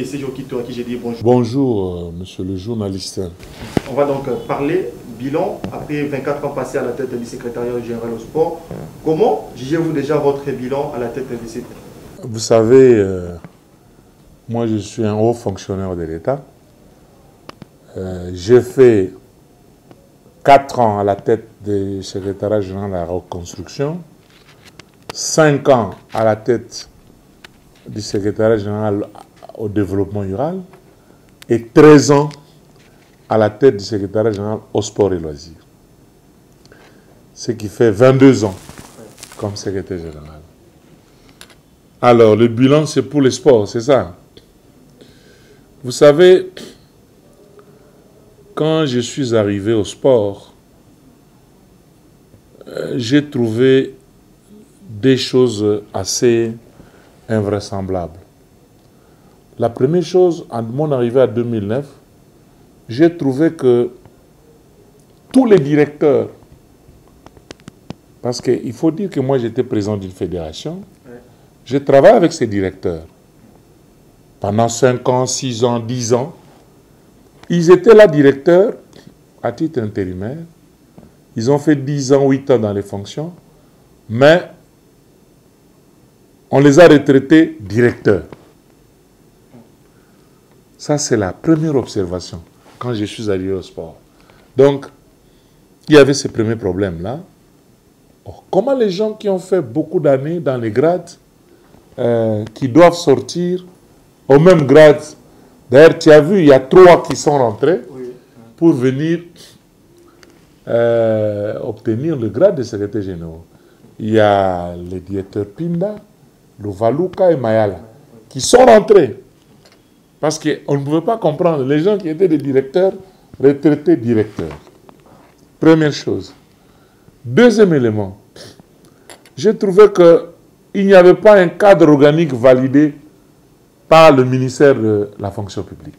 Et c'est Jokito à qui j'ai dit bonjour. Bonjour, monsieur le journaliste. On va donc parler bilan après 24 ans passés à la tête du secrétariat général au sport. Comment jugez-vous déjà votre bilan à la tête du secrétariat? Vous savez, moi je suis un haut fonctionnaire de l'État. J'ai fait 4 ans à la tête du secrétariat général de la reconstruction, 5 ans à la tête du secrétariat général au développement rural et 13 ans à la tête du secrétariat général au sport et loisirs. Ce qui fait 22 ans comme secrétaire général. Alors, le bilan, c'est pour le sport, c'est ça. Vous savez, quand je suis arrivé au sport, j'ai trouvé des choses assez invraisemblables. La première chose, à mon arrivée à 2009, j'ai trouvé que tous les directeurs, parce qu'il faut dire que moi j'étais président d'une fédération, j'ai travaillé avec ces directeurs pendant 5 ans, 6 ans, 10 ans. Ils étaient là directeurs à titre intérimaire. Ils ont fait 10 ans, 8 ans dans les fonctions, mais on les a retraités directeurs. Ça, c'est la première observation quand je suis arrivé au sport. Donc, il y avait ces premiers problèmes-là. Comment les gens qui ont fait beaucoup d'années dans les grades, qui doivent sortir au même grade, d'ailleurs, tu as vu, il y a 3 qui sont rentrés pour venir obtenir le grade de secrétaire général. Il y a les directeurs Pinda, Luvaluka et Mayala, qui sont rentrés. Parce qu'on ne pouvait pas comprendre les gens qui étaient des directeurs, retraités directeurs. Première chose. Deuxième élément, j'ai trouvé qu'il n'y avait pas un cadre organique validé par le ministère de la fonction publique.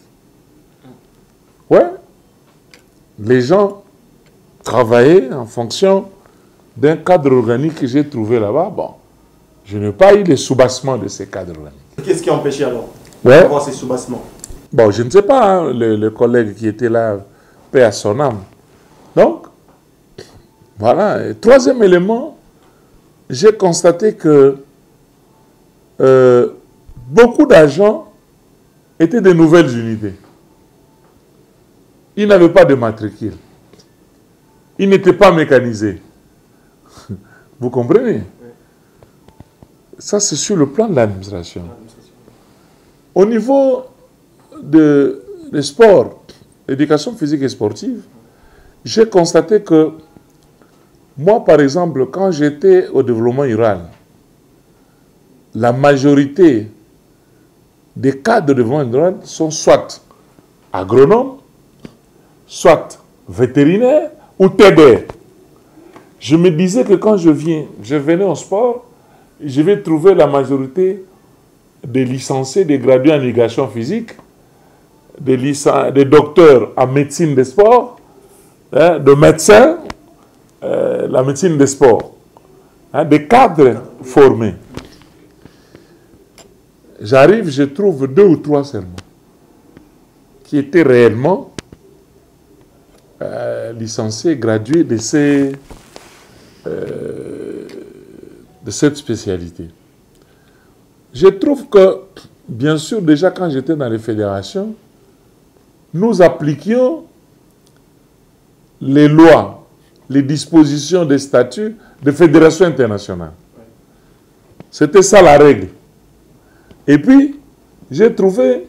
Ouais. Les gens travaillaient en fonction d'un cadre organique que j'ai trouvé là-bas. Bon, je n'ai pas eu le soubassement de ces cadres organiques. Qu'est-ce qui a empêché alors Ouais. ces soubassements? Bon, je ne sais pas, hein, le collègue qui était là, paix à son âme. Donc, voilà. Et troisième élément, j'ai constaté que beaucoup d'agents étaient de nouvelles unités. Ils n'avaient pas de matricule. Ils n'étaient pas mécanisés. Vous comprenez? Ça, c'est sur le plan de l'administration. Au niveau de sport, l'éducation physique et sportive, j'ai constaté que moi, par exemple, quand j'étais au développement rural, la majorité des cadres de développement rural sont soit agronomes, soit vétérinaires ou TDR. Je me disais que quand je venais au sport, je vais trouver la majorité des licenciés, des gradués en éducation physique, des docteurs en médecine des sports, de médecins, la médecine des sports, des cadres formés. J'arrive, je trouve 2 ou 3 seulement qui étaient réellement licenciés, gradués de cette spécialité. Je trouve que, bien sûr, déjà quand j'étais dans les fédérations, nous appliquions les lois, les dispositions des statuts de fédérations internationales. C'était ça la règle. Et puis, j'ai trouvé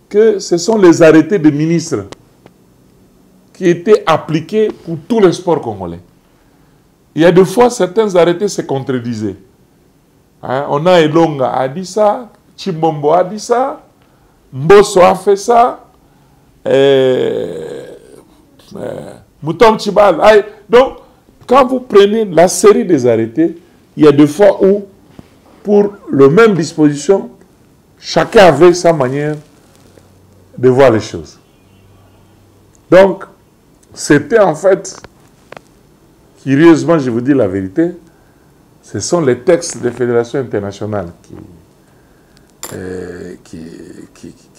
que ce sont les arrêtés des ministres qui étaient appliqués pour tous les sports congolais. Il y a des fois, certains arrêtés se contredisaient. On a Elonga a dit ça, Chimbombo a dit ça, Mbosso a fait ça, Moutom Chibal. Donc, quand vous prenez la série des arrêtés, il y a des fois où, pour la même disposition, chacun avait sa manière de voir les choses. Donc, c'était en fait, curieusement, je vous dis la vérité, ce sont les textes des fédérations internationales qui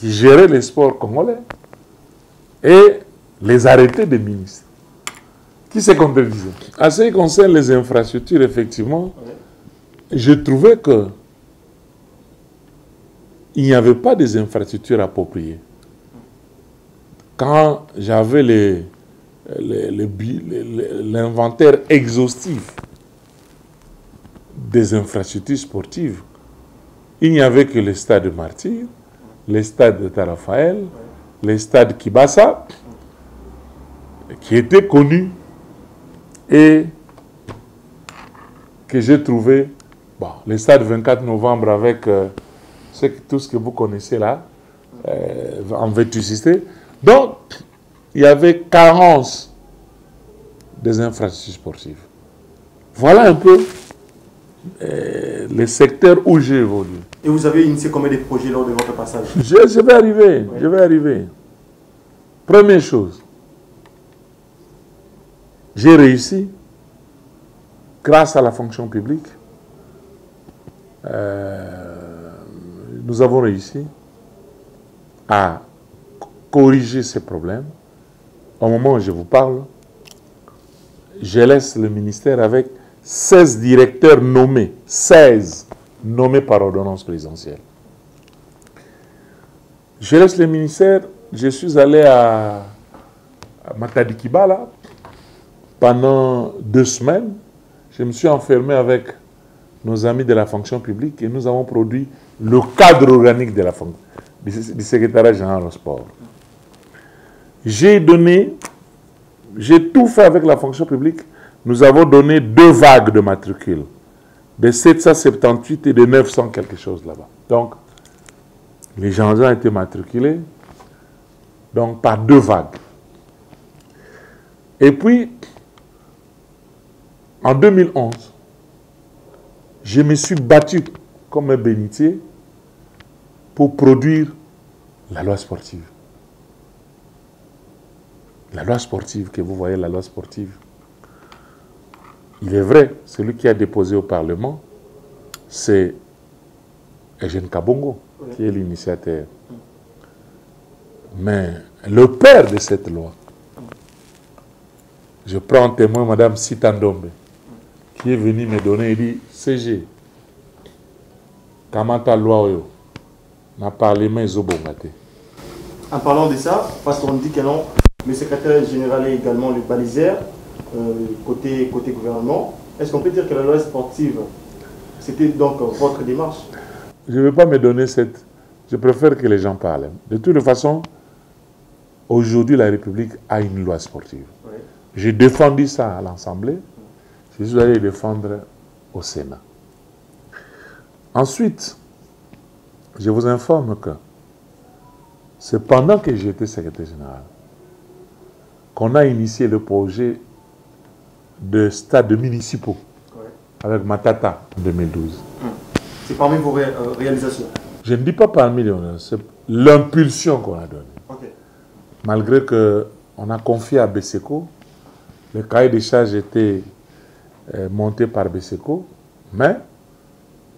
géraient les sports congolais et les arrêtés des ministres qui se contredisaient. En ce qui concerne les infrastructures, effectivement, je trouvais que il n'y avait pas des infrastructures appropriées. Quand j'avais l'inventaire exhaustif des infrastructures sportives, il n'y avait que les stades de Martyrs, les stades de Tarafael, les stades Kibasa, qui étaient connus et que j'ai trouvé, bon, les stades 24 novembre avec tout ce que vous connaissez là, en vétusté. Donc, il y avait carence des infrastructures sportives. Voilà un peu les secteurs où j'ai évolué. Et vous avez initié combien de projets lors de votre passage? Je vais arriver, je vais arriver. Première chose, j'ai réussi, grâce à la fonction publique, nous avons réussi à corriger ces problèmes. Au moment où je vous parle, je laisse le ministère avec 16 directeurs nommés, 16 nommés par ordonnance présidentielle. Je laisse le ministère, je suis allé à Matadikiba là, pendant 2 semaines. Je me suis enfermé avec nos amis de la fonction publique et nous avons produit le cadre organique de du secrétariat général au sport. J'ai tout fait avec la fonction publique. Nous avons donné 2 vagues de matricules, de 778 et de 900 quelque chose là-bas. Donc, les gens ont été matriculés donc, par 2 vagues. Et puis, en 2011, je me suis battu comme un bénitier pour produire la loi sportive. La loi sportive, que vous voyez, la loi sportive. Il est vrai, celui qui a déposé au Parlement, c'est Eugène Kabongo, qui est l'initiateur. Mais le père de cette loi, je prends en témoin Mme Sitandombe, qui est venue me donner, il dit, CG, comment ta loi, n'a parlé mais zobongate. En parlant de ça, parce qu'on dit que non, le secrétaire général est également le baliseur, côté gouvernement. Est-ce qu'on peut dire que la loi sportive, c'était donc votre démarche? Je ne veux pas me donner cette... Je préfère que les gens parlent. De toute façon, aujourd'hui, la République a une loi sportive. Oui. J'ai défendu ça à l'Assemblée. Je suis allé le défendre au Sénat. Ensuite, je vous informe que c'est pendant que j'étais secrétaire général qu'on a initié le projet de stades municipaux avec Matata en 2012. C'est parmi vos réalisations? Je ne dis pas parmi les c'est l'impulsion qu'on a donnée. Okay. Malgré qu'on a confié à Beseko, le cahier des charges était monté par Beseko, mais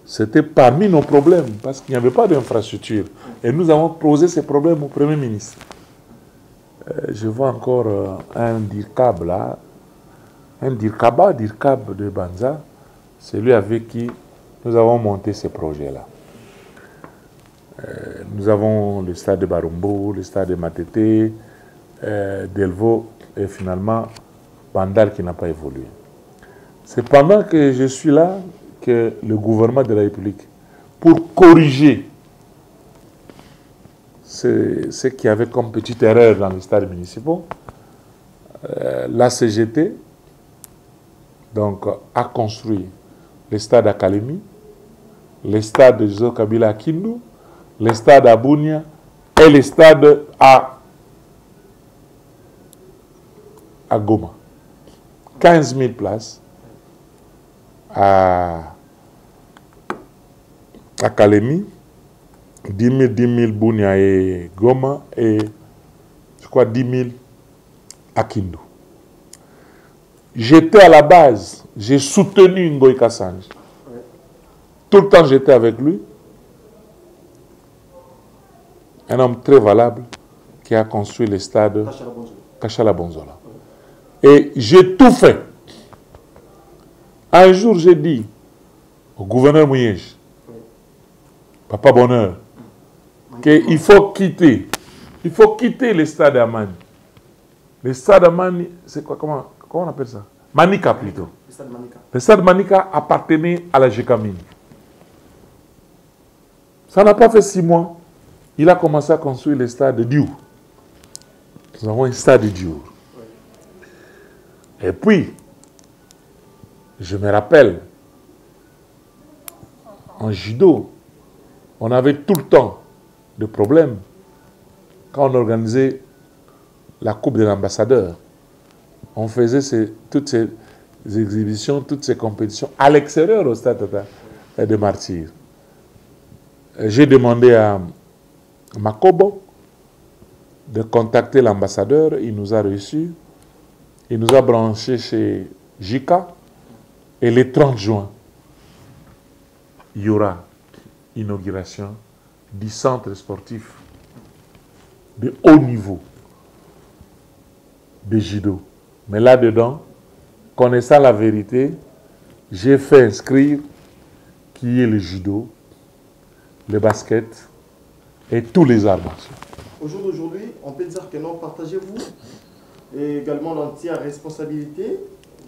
c'était parmi nos problèmes, parce qu'il n'y avait pas d'infrastructure. Et nous avons posé ces problèmes au Premier ministre. Je vois encore un DIRCAB là, un DIRCAB de Banza, c'est lui avec qui nous avons monté ces projets-là. Nous avons le stade de Barumbo, le stade de Matete, Delvaux, et finalement Bandal qui n'a pas évolué. C'est pendant que je suis là que le gouvernement de la République, pour corriger ce qu'il y avait comme petite erreur dans les stades municipaux, la CGT donc, a construit le stade à Kalemi, le stade de Joseph Kabila à Kindu, le stade à Bunia et le stade à Goma. 15 000 places à Kalemi, 10 000 Bunia et Goma, et je crois 10 000 à Kindu. J'étais à la base, j'ai soutenu Ngoï Kassange. Tout le temps j'étais avec lui. un homme très valable qui a construit le stade Kachala Bonzola. Et j'ai tout fait. Un jour, j'ai dit au gouverneur Mouyej, Papa Bonheur, qu'il faut quitter. Il faut quitter le stade Amani. Le stade Amani, c'est quoi, comment on appelle ça? Manika plutôt. Le stade Manika appartenait à la Gécamine. Ça n'a pas fait 6 mois. Il a commencé à construire le stade de Diour. Nous avons un stade de Diour. Et puis, je me rappelle, en judo, on avait tout le temps de problèmes quand on organisait la Coupe de l'Ambassadeur. On faisait toutes ces exhibitions, toutes ces compétitions à l'extérieur au stade de Martyrs. J'ai demandé à Makobo de contacter l'ambassadeur. Il nous a reçus. Il nous a branchés chez JICA. Et le 30 juin, il y aura inauguration du centre sportif de haut niveau de judo. Mais là-dedans, connaissant la vérité, j'ai fait inscrire qui est le judo, le basket et tous les arts martiaux. Au jour d'aujourd'hui, on peut dire que non, partagez-vous et également l'entière responsabilité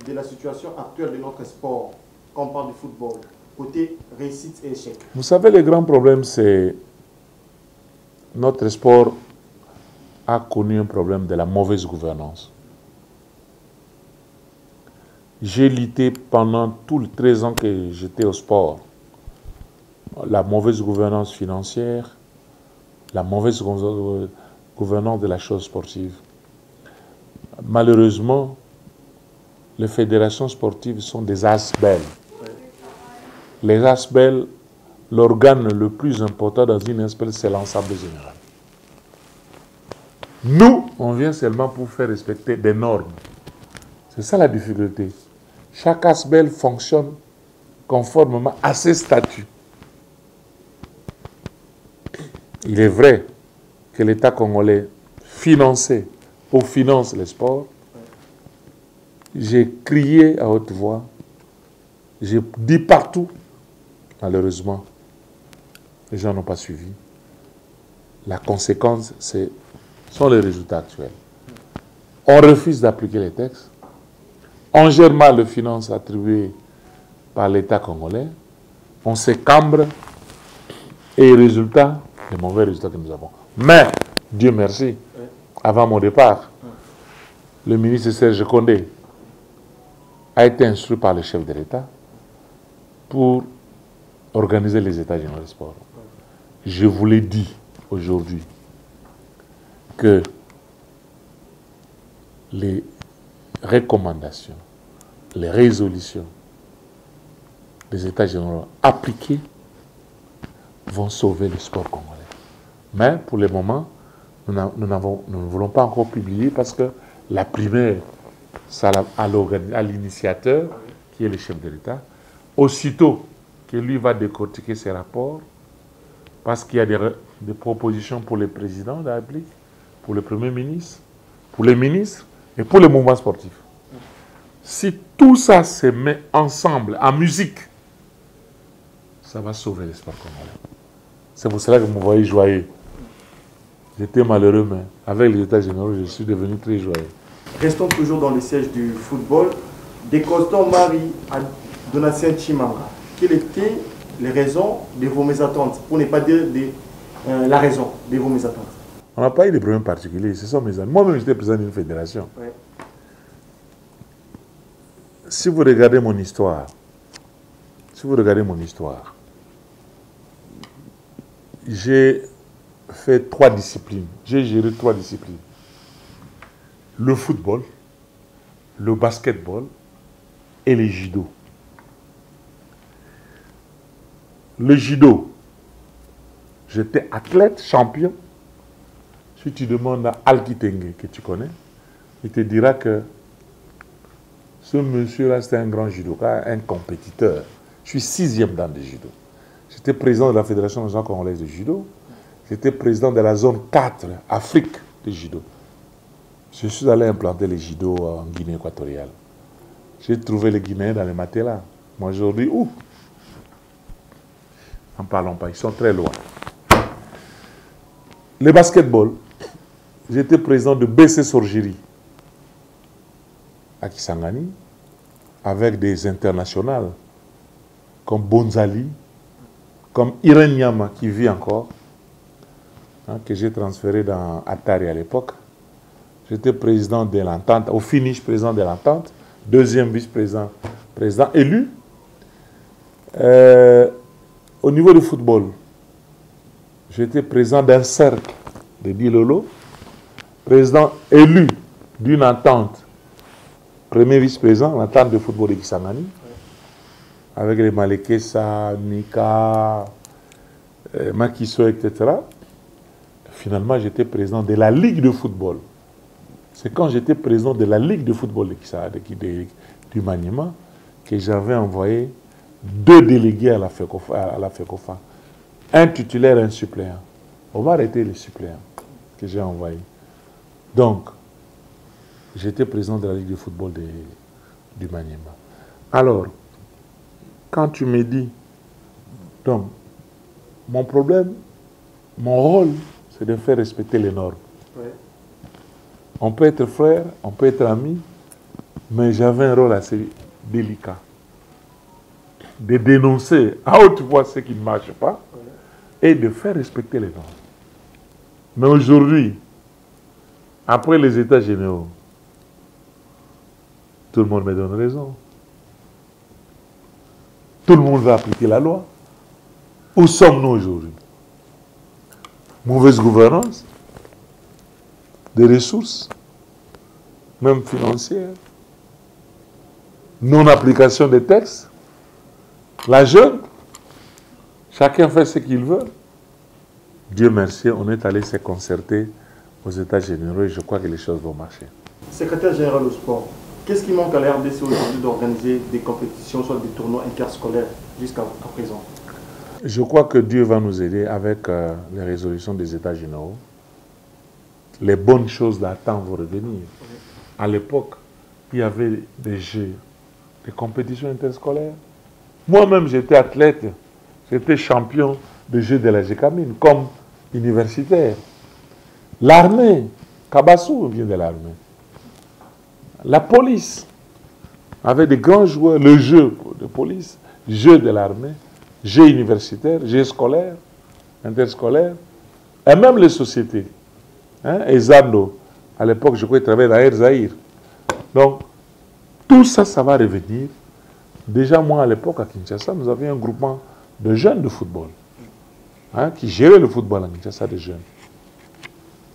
de la situation actuelle de notre sport, quand on parle du football, côté réussite et échec. Vous savez, le grand problème, c'est notre sport a connu un problème de la mauvaise gouvernance. J'ai lutté pendant tous les 13 ans que j'étais au sport. La mauvaise gouvernance financière, la mauvaise gouvernance de la chose sportive. Malheureusement, les fédérations sportives sont des ASBEL. Les ASBEL, l'organe le plus important dans une ASBEL, c'est l'Assemblée générale. Nous, on vient seulement pour faire respecter des normes. C'est ça la difficulté. Chaque ASBEL fonctionne conformément à ses statuts. Il est vrai que l'État congolais finançait ou finance les sports. J'ai crié à haute voix, j'ai dit partout, malheureusement, les gens n'ont pas suivi. La conséquence, sont les résultats actuels. On refuse d'appliquer les textes, on gère mal les finances attribuées par l'État congolais, on se cambre et résultat, les mauvais résultats que nous avons. Mais, Dieu merci, avant mon départ, le ministre Serge Condé a été instruit par le chef de l'État pour organiser les États généraux du sport. Je vous l'ai dit aujourd'hui que les recommandations, les résolutions des États généraux appliqués vont sauver le sport congolais. Mais pour le moment, nous ne voulons pas encore publier parce que la primaire, c'est à l'initiateur, qui est le chef de l'État. Aussitôt que lui va décortiquer ses rapports, parce qu'il y a des propositions pour le président de la République, pour le Premier ministre, pour les ministres et pour le mouvement sportif. Si tout ça se met ensemble, en musique, ça va sauver le sport congolais. C'est pour cela que vous me voyez joyeux. J'étais malheureux, mais avec les États généraux, je suis devenu très joyeux. Restons toujours dans le siège du football. Décostons Marie à Donatien Chimanga. Quelles étaient les raisons de vos mésententes, pour ne pas dire la raison de vos mésententes? On n'a pas eu de problème particulier, ce sont mes amis. Moi-même, j'étais président d'une fédération. Ouais. Si vous regardez mon histoire, j'ai fait 3 disciplines. J'ai géré 3 disciplines. Le football, le basketball et le judo. Le judo, j'étais athlète, champion. Si tu demandes à Al Kitenge, que tu connais, il te dira que ce monsieur-là, c'était un grand judoka, un compétiteur. Je suis 6e dan de judo. J'étais président de la Fédération nationale congolaise de judo. J'étais président de la zone 4, Afrique, de judo. Je suis allé implanter les judo en Guinée équatoriale. J'ai trouvé les Guinéens dans les matelas. Moi, aujourd'hui, où? N'en parlons pas, ils sont très loin. Le basketball, j'étais président de BC Sorgiri à Kisangani, avec des internationales comme Bonzali, comme Irène Nyama qui vit encore, hein, que j'ai transféré dans Atari à l'époque. J'étais président de l'entente, au finish président de l'entente, deuxième vice-président, président élu. Au niveau du football, j'étais président d'un cercle de Dilolo, président élu d'une entente, premier vice-président, l'entente de football de Kisangani, avec les Malekesa, Nika, Makiso, etc. Finalement, j'étais président de la Ligue de football. C'est quand j'étais président de la Ligue de football du Maniema que j'avais envoyé 2 délégués à la FECOFA. Un titulaire et un suppléant. On va arrêter les suppléants que j'ai envoyés. Donc, j'étais président de la Ligue de football du Maniema. Alors, quand tu me dis, donc, mon problème, mon rôle, c'est de faire respecter les normes. Ouais. On peut être frère, on peut être ami, mais j'avais un rôle assez délicat. De dénoncer à haute voix ce qui ne marche pas et de faire respecter les normes. Mais aujourd'hui, après les États généraux, tout le monde me donne raison. Tout le monde va appliquer la loi. Où sommes-nous aujourd'hui? Mauvaise gouvernance, des ressources, même financières, non-application des textes, la jeune, chacun fait ce qu'il veut. Dieu merci, on est allé se concerter aux États généraux et je crois que les choses vont marcher. Secrétaire général au sport, qu'est-ce qui manque à la RDC aujourd'hui d'organiser des compétitions, soit des tournois interscolaires jusqu'à présent? Je crois que Dieu va nous aider avec les résolutions des États généraux. Les bonnes choses d'attente vont revenir. À l'époque, il y avait des jeux, des compétitions interscolaires. Moi-même, j'étais athlète, j'étais champion de jeux de la GECAMINE, comme universitaire. L'armée, Kabassou vient de l'armée. La police avait des grands joueurs, le jeu de police, jeu de l'armée, jeux universitaires, jeux scolaires, interscolaires, et même les sociétés. Hein, et Zando, à l'époque, je crois qu'il travaillait dans Air Zahir. Donc, tout ça, ça va revenir. Déjà, moi, à l'époque, à Kinshasa, nous avions un groupement de jeunes de football, hein, qui gérait le football à Kinshasa, des jeunes.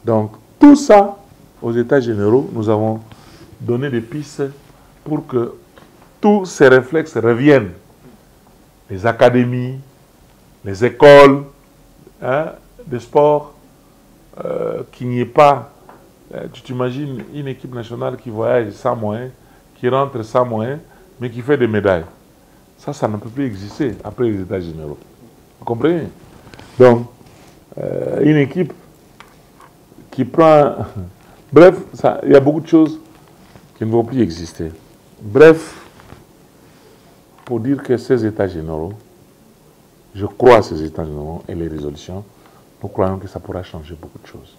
Donc, tout ça, aux États généraux, nous avons donné des pistes pour que tous ces réflexes reviennent. Les académies, les écoles, hein, de sport, qu'il n'y ait pas, tu t'imagines une équipe nationale qui voyage sans moyens, qui rentre sans moyens, mais qui fait des médailles. Ça ne peut plus exister après les États généraux. Vous comprenez? Donc, une équipe qui prend... Bref, il y a beaucoup de choses qui ne vont plus exister. Bref, pour dire que ces États généraux, je crois à ces États généraux et les résolutions, nous croyons que ça pourra changer beaucoup de choses.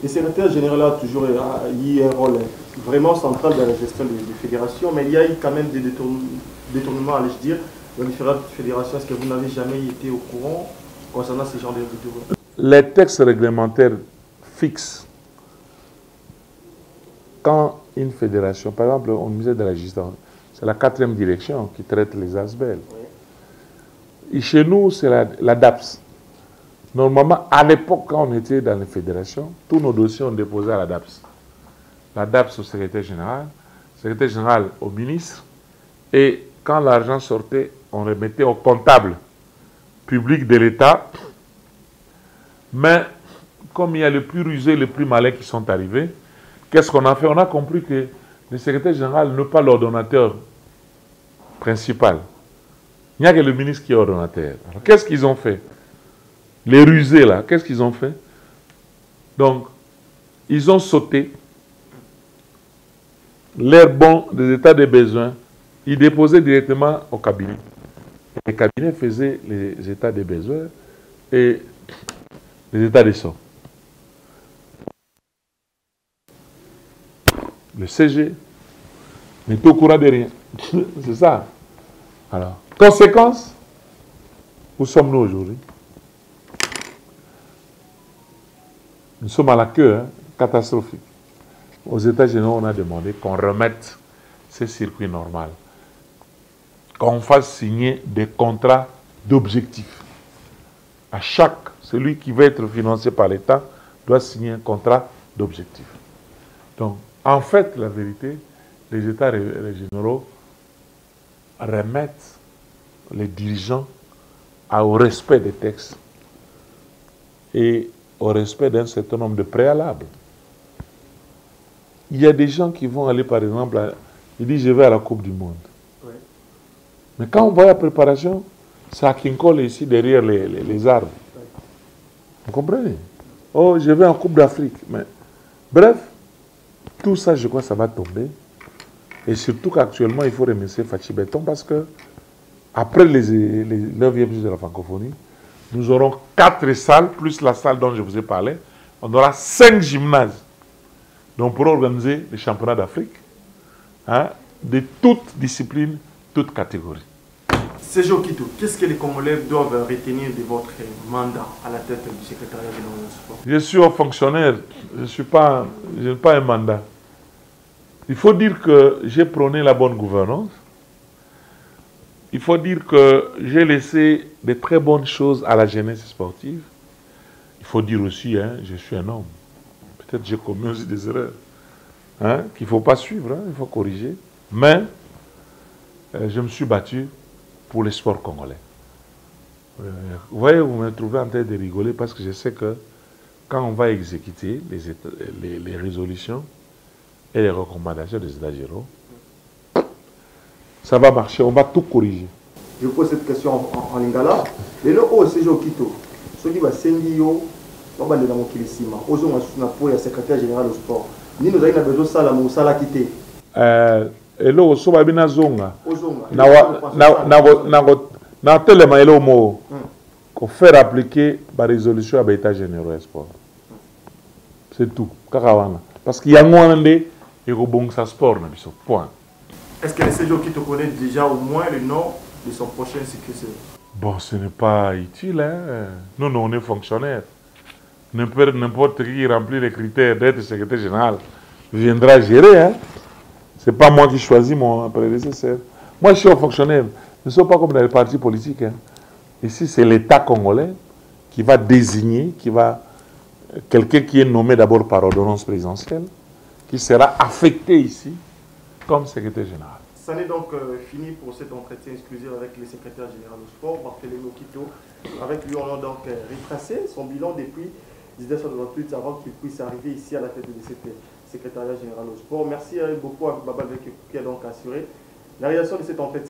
Le secrétaire général a toujours eu un rôle vraiment central dans la gestion des fédérations, mais il y a eu quand même des détournements, allais-je dire, dans différentes fédérations. Est-ce que vous n'avez jamais été au courant concernant ce genre de détournements? Les textes réglementaires fixent quand une fédération, par exemple, au ministère de la Justice, c'est la 4e direction qui traite les ASBEL. Oui. Et chez nous, c'est la DAPS. Normalement, à l'époque, quand on était dans les fédérations, tous nos dossiers ont déposé à la DAPS. La DAPS au secrétaire général au ministre, et quand l'argent sortait, on remettait au comptable public de l'État. Mais comme il y a les plus rusés, les plus malins qui sont arrivés, qu'est-ce qu'on a fait? On a compris que le secrétaire général n'est pas l'ordonnateur principal. Il n'y a que le ministre qui est ordonnateur. Alors, qu'est-ce qu'ils ont fait? Les rusés, là, qu'est-ce qu'ils ont fait? Donc, ils ont sauté l'air bon des états de besoin. Ils déposaient directement au cabinet. Les cabinets faisaient les états de besoin et les états de sort. Le CG n'est au courant de rien. C'est ça. Alors, conséquence, où sommes-nous aujourd'hui? Nous sommes à la queue, hein, catastrophique. Aux États-Unis, on a demandé qu'on remette ces circuits normaux, qu'on fasse signer des contrats d'objectifs. À chaque, celui qui va être financé par l'État doit signer un contrat d'objectifs. Donc, en fait, la vérité, les États régionaux remettent les dirigeants au respect des textes et au respect d'un certain nombre de préalables. Il y a des gens qui vont aller, par exemple, ils disent, je vais à la Coupe du Monde. Oui. Mais quand on voit la préparation, c'est à Kinkole ici, derrière les arbres. Oui. Vous comprenez? Oh, je vais en Coupe d'Afrique. Mais, bref, tout ça, je crois, ça va tomber. Et surtout qu'actuellement, il faut remercier Fachi Béton parce que, après les 9e jours de la francophonie, nous aurons 4 salles, plus la salle dont je vous ai parlé. On aura 5 gymnases. Donc, pour organiser les championnats d'Afrique, hein, de toutes disciplines, toutes catégories. Serge Okito, qu'est-ce que les Congolais doivent retenir de votre mandat à la tête du secrétariat général du sport? Je suis un fonctionnaire, je n'ai pas un mandat. Il faut dire que j'ai prôné la bonne gouvernance. Il faut dire que j'ai laissé de très bonnes choses à la jeunesse sportive. Il faut dire aussi, hein, je suis un homme. Peut-être j'ai commis aussi des erreurs, hein, qu'il ne faut pas suivre, hein, il faut corriger. Mais je me suis battu pour les sports congolais. Vous voyez, vous me trouvez en train de rigoler parce que je sais que quand on va exécuter les résolutions et les recommandations des États généraux, ça va marcher, on va tout corriger. Je pose cette question en lingala. Les gens au Serge Okito, ceux qui vont s'enguiller, on va aller dans mon kilisima. Aux gens pour le secrétaire général du sport. Ni nous avons besoin de ça, la moussa la quitter. Et là, on va bien zonga. Na telema elo mo ko faire appliquer la résolution à l'État général du sport. C'est tout. Parce qu'il y a un moment et au bon sport na biso point. Est-ce que le Serge Okito connaît déjà au moins le nom de son prochain successeur? Bon, ce n'est pas utile. Hein? Nous, on est fonctionnaires. N'importe qui remplit les critères d'être secrétaire général viendra gérer. Hein? Ce n'est pas moi qui choisis mon prédécesseur. Moi, je suis un fonctionnaire. Ne sont pas comme dans les partis politiques. Hein? Ici, c'est l'État congolais qui va désigner, quelqu'un qui est nommé d'abord par ordonnance présidentielle, qui sera affecté ici comme secrétaire général. Ça n'est donc fini pour cet entretien exclusif avec le secrétaire général du sport, Barthélémy Okito. Avec lui, on a donc retracé son bilan depuis 1998 avant qu'il puisse arriver ici à la tête de cette secrétariat général au sport. Merci beaucoup à Babal Veke qui a donc assuré la réalisation de cet entretien.